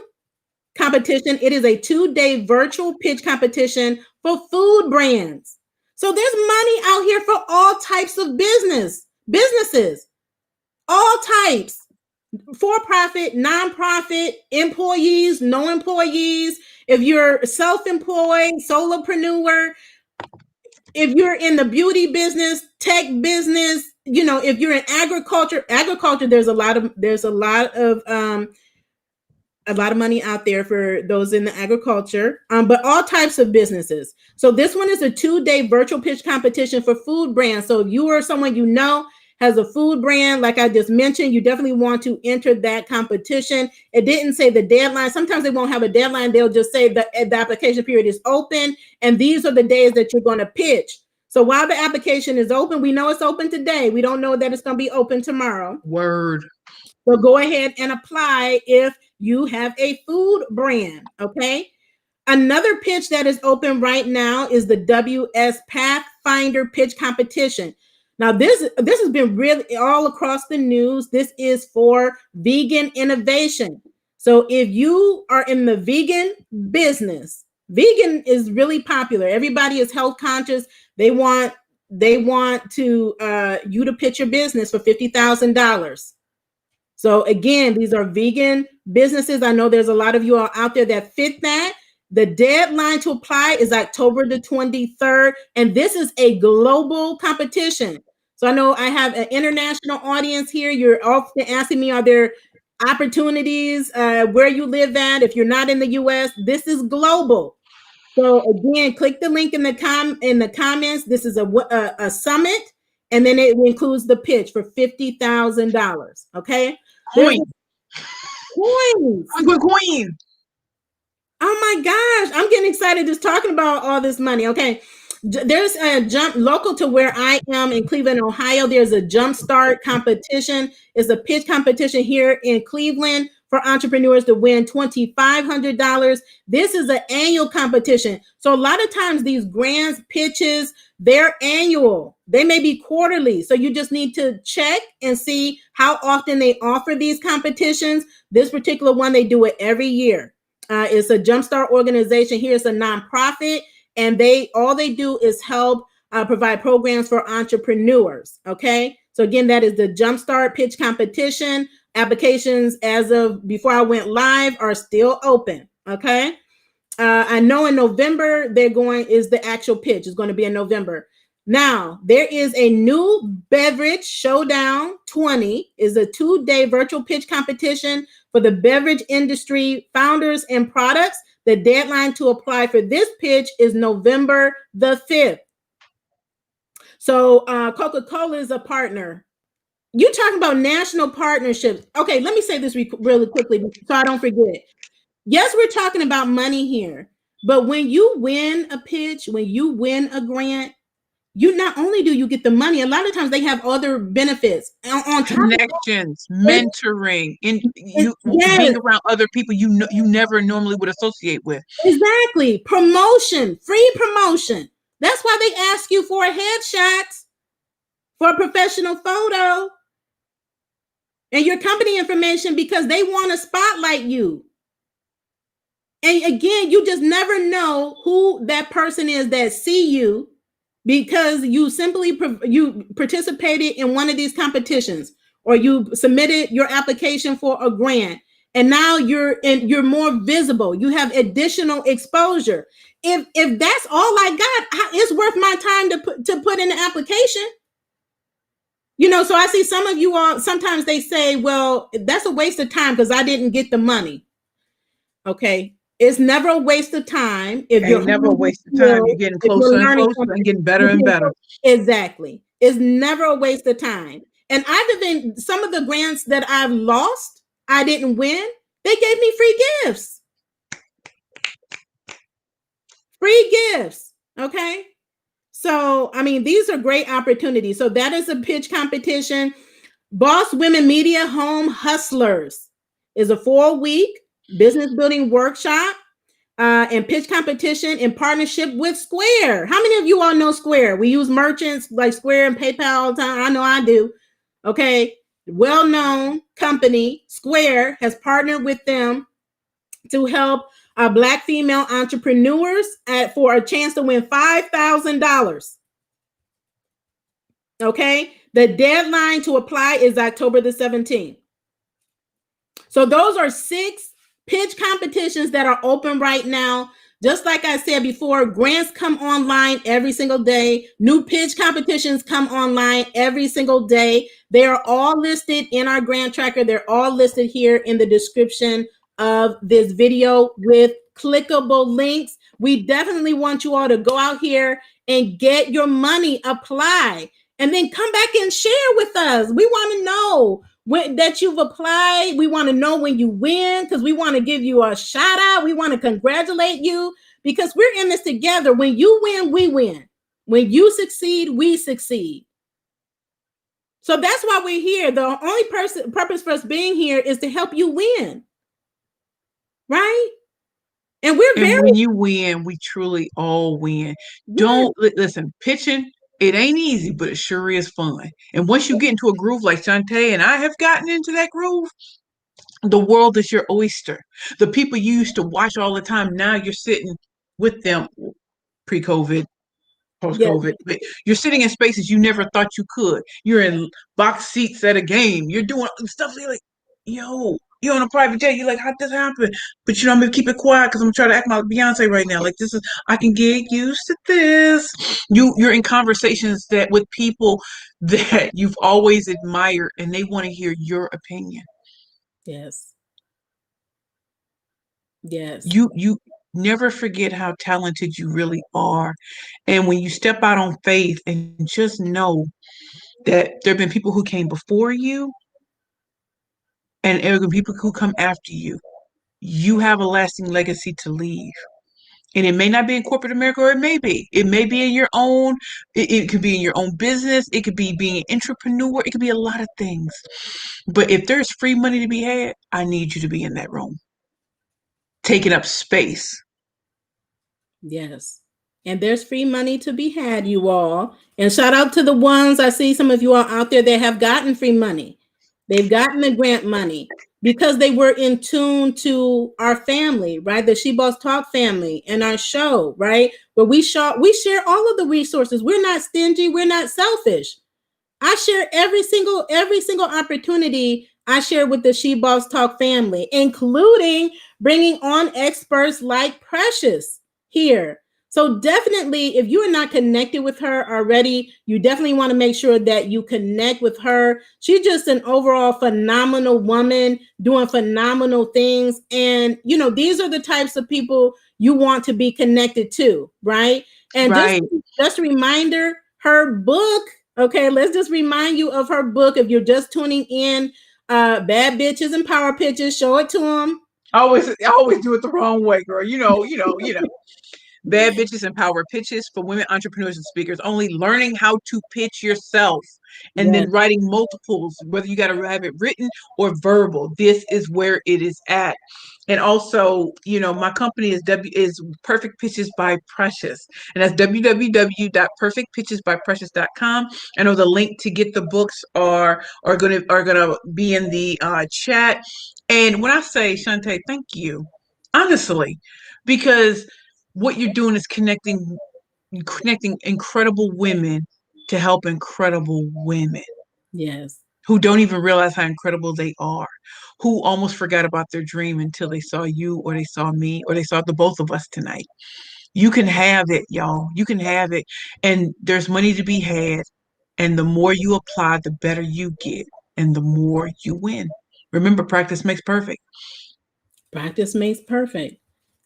competition. It is a 2-day virtual pitch competition for food brands. So there's money out here for all types of businesses, all types. For-profit, nonprofit, employees, no employees. If you're self-employed, solopreneur, if you're in the beauty business, tech business, if you're in agriculture, there's a lot of money out there for those in the agriculture, but all types of businesses. So this one is a 2-day virtual pitch competition for food brands. So if you or someone has a food brand, like I just mentioned, you definitely want to enter that competition. It didn't say the deadline. Sometimes they won't have a deadline. They'll just say the application period is open, and these are the days that you're going to pitch. So while the application is open, we know it's open today. We don't know that it's going to be open tomorrow. Word. So go ahead and apply if you have a food brand, okay? Another pitch that is open right now is the WWS Pathfinder pitch competition. Now, this has been really all across the news. This is for vegan innovation. So if you are in the vegan business, vegan is really popular. Everybody is health conscious. They want to you to pitch your business for $50,000. So again, these are vegan businesses. I know there's a lot of you all out there that fit that. The deadline to apply is October the 23rd, and this is a global competition. So I know I have an international audience here. You're often asking me, are there opportunities where you live at? If you're not in the US, this is global. So again, click the link in the comments. This is a summit, and then it includes the pitch for $50,000. Okay. Coins. Coins. Oh my gosh, I'm getting excited just talking about all this money. Okay. There's a jump local to where I am in Cleveland, Ohio. There's a jumpstart competition. It's a pitch competition here in Cleveland for entrepreneurs to win $2,500. This is an annual competition. So a lot of times these grants pitches, they're annual. They may be quarterly. So you just need to check and see how often they offer these competitions. This particular one, they do it every year. It's a Jumpstart organization. Here's a nonprofit, and all they do is help provide programs for entrepreneurs. Okay. So again, that is the Jumpstart pitch competition. Applications as of before I went live are still open. Okay. I know in November is the actual pitch. It's going to be in November. Now, there is a new Beverage Showdown 20 is a 2-day virtual pitch competition for the beverage industry founders and products. The deadline to apply for this pitch is November the 5th. So Coca-Cola is a partner. You talking about national partnerships. Okay, let me say this really quickly so I don't forget. Yes, we're talking about money here, but when you win a pitch, when you win a grant, you not only do you get the money, a lot of times they have other benefits on top of Connections, that. mentoring, and you Yes, being around other people you never normally would associate with. exactly. Promotion, free promotion. That's why they ask you for a headshot, for a professional photo, and your company information because they want to spotlight you. And again, you just never know who that person is that see you because you simply you participated in one of these competitions or you submitted your application for a grant and now you're more visible. You have additional exposure. If that's all I got, it's worth my time to put in the application. You know, so I see some of you all sometimes they say, well, that's a waste of time because I didn't get the money. Okay. It's never a waste of time if you're Ain't never a waste of time. You're getting if you're closer and learning closer something. and getting better and better. Exactly. It's never a waste of time. And I've even some of the grants that I've lost, I didn't win. They gave me free gifts. Free gifts. Okay. So, I mean, these are great opportunities. So that is a pitch competition. Boss Women Media Home Hustlers is a 4-week business building workshop and pitch competition in partnership with Square. How many of you all know Square? We use merchants like Square and PayPal all the time. I know I do. Okay. Well-known company, Square, has partnered with them to help Black female entrepreneurs for a chance to win $5,000. Okay. The deadline to apply is October the 17th. So those are 6 pitch competitions that are open right now. Just like I said before, grants come online every single day. New pitch competitions come online every single day. They are all listed in our grant tracker. They're all listed here in the description of this video with clickable links. We definitely want you all to go out here and get your money, apply, and then come back and share with us. We want to know that you've applied. We want to know when you win because we want to give you a shout out. We want to congratulate you because we're in this together. When you win, we win. When you succeed, we succeed. So that's why we're here. The only purpose for us being here is to help you win. Right? And when you win, we truly all win. Don't listen, pitching, it ain't easy, but it sure is fun. And once you get into a groove like Shante and I have gotten into that groove, the world is your oyster. The people you used to watch all the time, now you're sitting with them pre-COVID, post-COVID. But you're sitting in spaces you never thought you could. You're in box seats at a game. You're doing stuff like, you're on a private jet. You're like, how did this happen? But I'm gonna keep it quiet because I'm trying to act like Beyonce right now. Like I can get used to this. You're in conversations that with people that you've always admired, and they want to hear your opinion. Yes. Yes. You never forget how talented you really are. And when you step out on faith and just know that there have been people who came before you and there have been people who come after you, you have a lasting legacy to leave. And it may not be in corporate America, or it may be. It may be in your own, it could be in your own business, it could be being an entrepreneur, it could be a lot of things. But if there's free money to be had, I need you to be in that room, taking up space. Yes. And there's free money to be had, you all. And shout out to the ones, I see some of you all out there that have gotten free money. They've gotten the grant money because they were in tune to our family, right? The She Boss Talk family and our show, right? Where we share all of the resources. We're not stingy. We're not selfish. I share every single opportunity I share with the She Boss Talk family, including bringing on experts like Precious here. So definitely, if you are not connected with her already, you definitely want to make sure that you connect with her. She's just an overall phenomenal woman doing phenomenal things. And, these are the types of people you want to be connected to, right? And Right. just a reminder, her book, okay, let's just remind you of her book. If you're just tuning in, Bad Bitches and Power Pitches, show it to them. I always do it the wrong way, girl. Bad Bitches and Power Pitches for women entrepreneurs and speakers. Only learning how to pitch yourself and Yes, then writing multiples, whether you got to have it written or verbal. This is where it is at. And also, my company is Perfect Pitches by Precious, and that's www.perfectpitchesbyprecious.com. I know the link to get the books are gonna be in the chat. And when I say Shante, thank you, honestly, because what you're doing is connecting incredible women to help incredible women yes. who don't even realize how incredible they are, who almost forgot about their dream until they saw you or they saw me or they saw the both of us tonight. You can have it, y'all. You can have it. And there's money to be had. And the more you apply, the better you get. And the more you win. Remember, practice makes perfect. Practice makes perfect.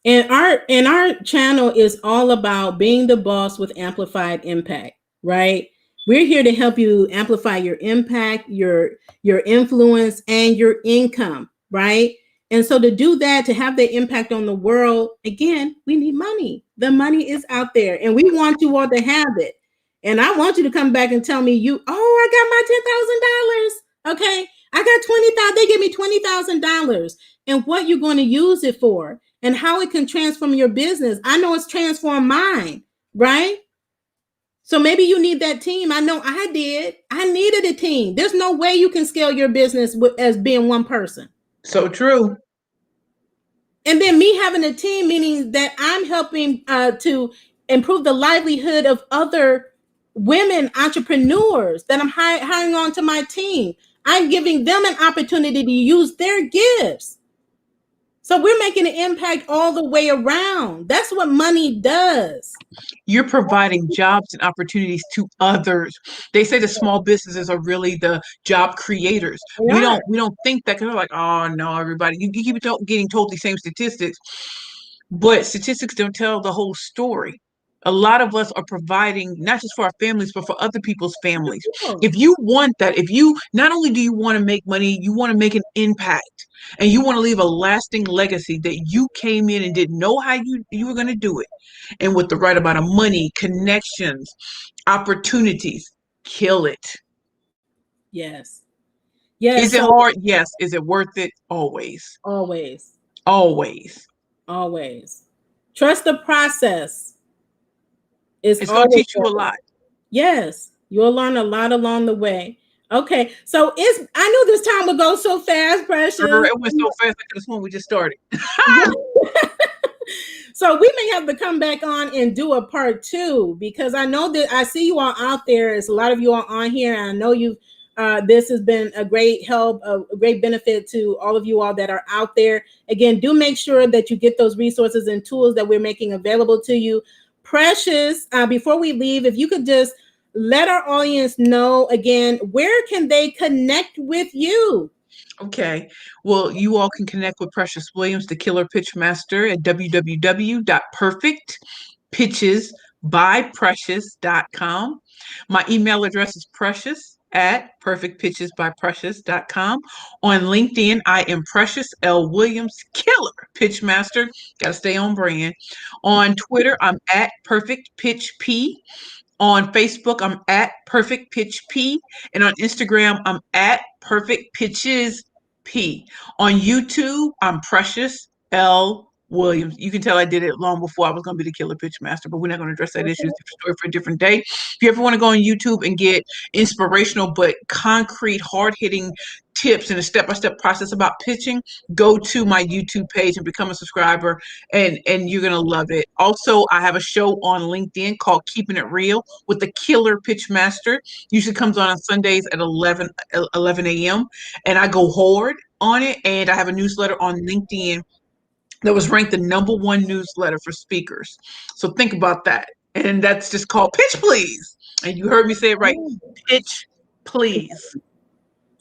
And our channel is all about being the boss with amplified impact, right? We're here to help you amplify your impact, your influence, and your income, right? And so to do that, to have the impact on the world, again, we need money. The money is out there, and we want you all to have it. And I want you to come back and tell me, I got my $10,000. Okay, I got 20,000. They give me $20,000, and what you're going to use it for, and how it can transform your business. I know it's transformed mine, right? So maybe you need that team. I know I did. I needed a team. There's no way you can scale your business as being one person. So true. And then me having a team, meaning that I'm helping to improve the livelihood of other women entrepreneurs that I'm hiring onto my team. I'm giving them an opportunity to use their gifts. So we're making an impact all the way around. That's what money does. You're providing jobs and opportunities to others. They say the small businesses are really the job creators. They We are. don't we don't think that, because they're like, oh no, everybody. You keep getting told these same statistics, but statistics don't tell the whole story. A lot of us are providing not just for our families, but for other people's families. If you want that, if you not only do you want to make money, you want to make an impact, and you want to leave a lasting legacy that you came in and didn't know how you were going to do it, and with the right amount of money, connections, opportunities, kill it. Yes. Yes. Is it So hard? Yes. Is it worth it? Always. always, Always. always trust the process. Is It's going to always teach you a worth it. lot. Yes, you'll learn a lot along the way. Okay, so I knew this time would go so fast, Girl, Precious. it went so fast. I could have sworn we just started. So we may have to come back on and do a part two, because I know that I see you all out there. There's a lot of you all on here, and I know you. This has been a great help, a great benefit to all of you all that are out there. Again, do make sure that you get those resources and tools that we're making available to you. Precious, before we leave, if you could just let our audience know again, where can they connect with you? Okay. Well, you all can connect with Precious Williams, the Killer Pitch Master, at www.perfectpitchesbyprecious.com. My email address is precious@perfectpitchesbyprecious.com. On LinkedIn, I am Precious L. Williams, Killer Pitch Master. Got to stay on brand. On Twitter, I'm at Perfect Pitch P. On Facebook, I'm at Perfect Pitch P. And on Instagram, I'm at Perfect Pitches P. On YouTube, I'm Precious L. Williams. You can tell I did it long before I was going to be the Killer Pitch Master, but we're not going to address that issue. It's a different story for a different day. If you ever want to go on YouTube and get inspirational but concrete, hard hitting tips and a step by step process about pitching, go to my YouTube page and become a subscriber, and you're going to love it. Also, I have a show on LinkedIn called Keeping It Real with the Killer Pitch Master. Usually comes on Sundays at 11 a.m. And I go hard on it. And I have a newsletter on LinkedIn that was ranked the #1 newsletter for speakers. So think about that. And that's just called Pitch Please. And you heard me say it right. Pitch Please.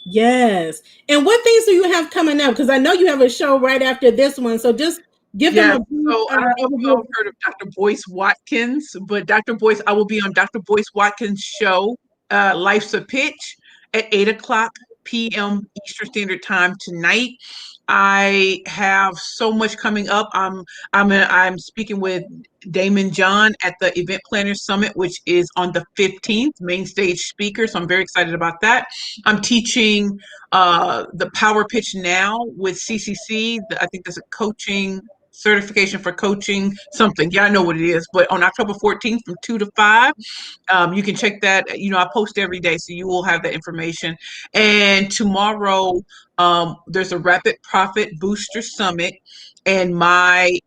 Yes. And what things do you have coming up? Because I know you have a show right after this one. So just give them Yes. a brief So I don't know if you all overview. have heard of Dr. Boyce Watkins, but Dr. Boyce, I will be on Dr. Boyce Watkins' show, Life's a Pitch, at 8 o'clock p.m. Eastern Standard Time tonight. I have so much coming up. I'm speaking with Damon John at the Event Planners Summit, which is on the 15th, main stage speaker. So I'm very excited about that. I'm teaching the Power Pitch Now with CCC. I think there's a coaching certification for coaching something. Yeah, I know what it is. But on October 14th from 2 to 5, you can check that. You know, I post every day, so you will have that information. And tomorrow, there's a Rapid Profit Booster Summit, and my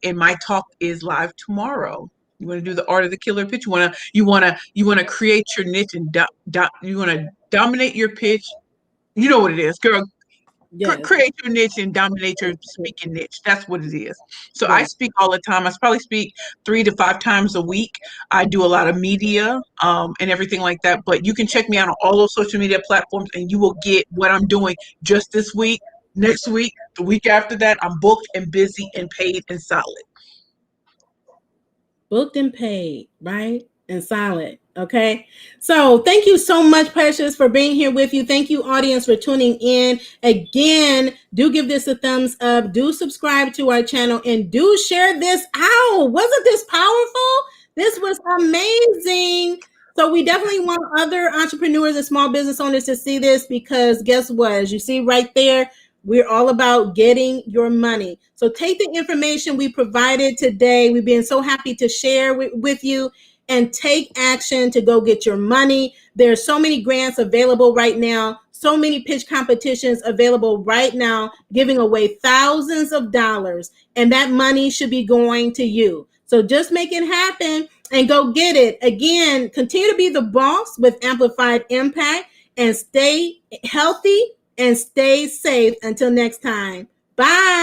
talk is live tomorrow. You want to do the art of the killer pitch. You want to create your niche and you want to dominate your pitch. You know what it is, girl. Yes. Create your niche and dominate your speaking niche. That's what it is. So I Yes. speak all the time. I probably speak 3 to 5 times a week. I do a lot of media and everything like that. But you can check me out on all those social media platforms, and you will get what I'm doing just this week, next week, the week after that. I'm booked and busy and paid and solid. Booked and paid, right? And solid. Okay. So thank you so much, Precious, for being here with you. Thank you, audience, for tuning in. Again, do give this a thumbs up. Do subscribe to our channel and do share this out. Wasn't this powerful? This was amazing. So we definitely want other entrepreneurs and small business owners to see this, because guess what? As you see right there, we're all about getting your money. So take the information we provided today. We've been so happy to share with you, and take action to go get your money. There's so many grants available right now, so many pitch competitions available right now, giving away thousands of dollars, and that money should be going to you. So just make it happen and go get it. Again, continue to be the boss with amplified impact, and stay healthy and stay safe. Until next time. Bye.